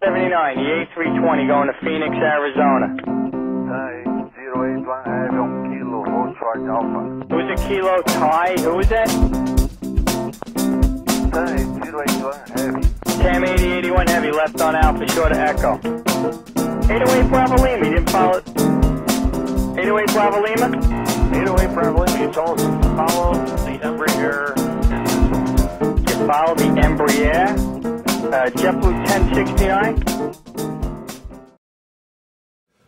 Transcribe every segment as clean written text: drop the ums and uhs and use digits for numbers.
79, the A320 going to Phoenix, Arizona. MzeroA flying heavy on Kilo, hold charge Alpha. Who's a Kilo Thai? Who is that? MzeroA flying heavy. Tam 8081 heavy, left on Alpha, short of Echo. 808 Bravo Lima, you didn't follow it? 808 Bravo Lima? 808 Bravo Lima, you told us to follow the Embraer. You follow the Embraer? JetBlue 1069?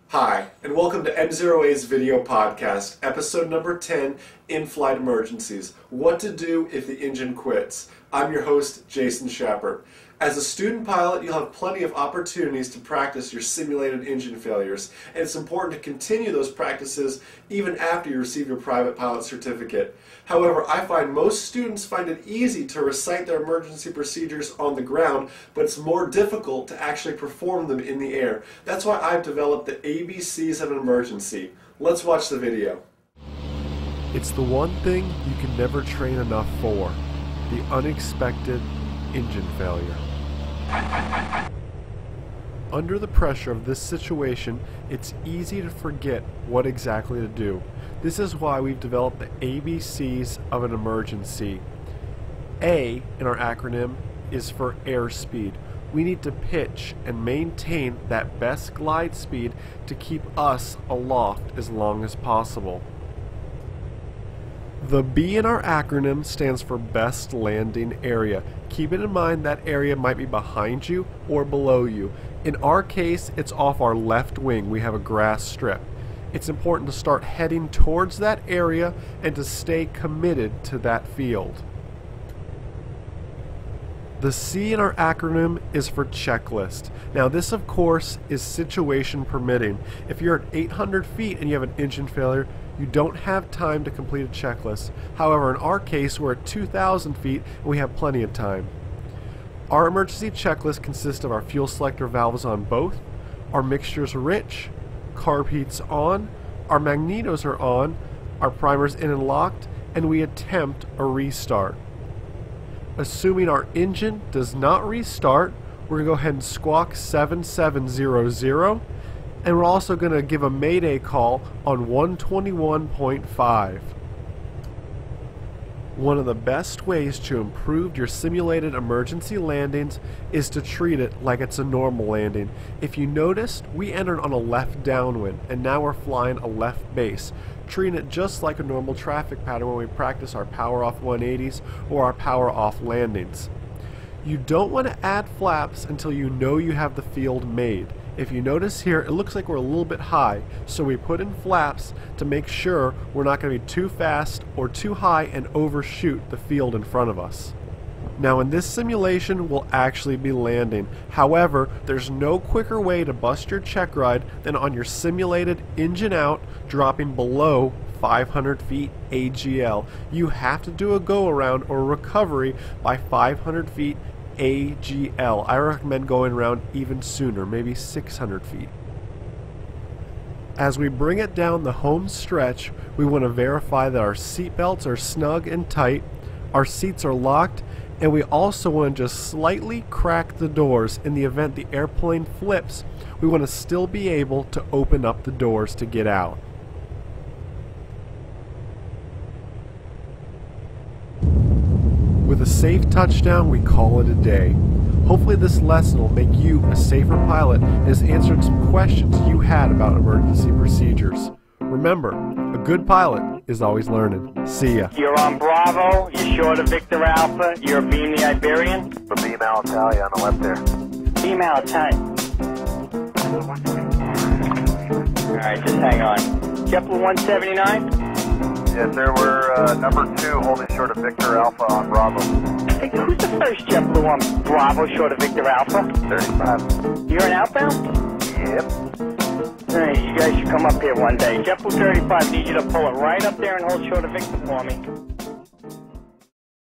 Hi, and welcome to MzeroA's video podcast, episode number 10, In-Flight Emergencies, What to Do if the Engine Quits. I'm your host, Jason Shepard. As a student pilot, you'll have plenty of opportunities to practice your simulated engine failures, and it's important to continue those practices even after you receive your private pilot certificate. However, I find most students find it easy to recite their emergency procedures on the ground, but it's more difficult to actually perform them in the air. That's why I've developed the ABCs of an emergency. Let's watch the video. It's the one thing you can never train enough for, the unexpected engine failure. Under the pressure of this situation, it's easy to forget what exactly to do. This is why we've developed the ABCs of an emergency. A in our acronym is for airspeed. We need to pitch and maintain that best glide speed to keep us aloft as long as possible. The B in our acronym stands for best landing area. Keep it in mind that area might be behind you or below you. In our case, it's off our left wing. We have a grass strip. It's important to start heading towards that area and to stay committed to that field. The C in our acronym is for checklist. Now this of course is situation permitting. If you're at 800 feet and you have an engine failure, you don't have time to complete a checklist. However, in our case, we're at 2,000 feet and we have plenty of time. Our emergency checklist consists of our fuel selector valves on both, our mixtures rich, carb heats on, our magnetos are on, our primers in and locked, and we attempt a restart. Assuming our engine does not restart, we're going to go ahead and squawk 7700, and we're also going to give a mayday call on 121.5. One of the best ways to improve your simulated emergency landings is to treat it like it's a normal landing. If you noticed, we entered on a left downwind and now we're flying a left base, treating it just like a normal traffic pattern when we practice our power off 180s or our power off landings. You don't want to add flaps until you know you have the field made. If you notice here, it looks like we're a little bit high, so we put in flaps to make sure we're not going to be too fast or too high and overshoot the field in front of us. Now in this simulation, we'll actually be landing. However, there's no quicker way to bust your check ride than on your simulated engine out, dropping below 500 feet AGL. You have to do a go-around or recovery by 500 feet AGL. I recommend going around even sooner, maybe 600 feet. As we bring it down the home stretch, we want to verify that our seat belts are snug and tight, our seats are locked, and we also want to just slightly crack the doors. In the event the airplane flips, we want to still be able to open up the doors to get out. With a safe touchdown, we call it a day. Hopefully this lesson will make you a safer pilot and has answered some questions you had about emergency procedures. Remember, a good pilot is always learning. See ya. You're on Bravo, you're short of Victor Alpha, you're Beam the Iberian? The Beam Alitalia on the left there. Beam Alitalia. Alright, just hang on. JetBlue 179? Yes, sir, we're number 2 holding short of Victor Alpha on Bravo. Hey, who's the first JetBlue on Bravo short of Victor Alpha? 35. You're an outbound? Yep. Hey, you guys should come up here one day. JetBlue 35, need you to pull it right up there and hold short of Victor for me.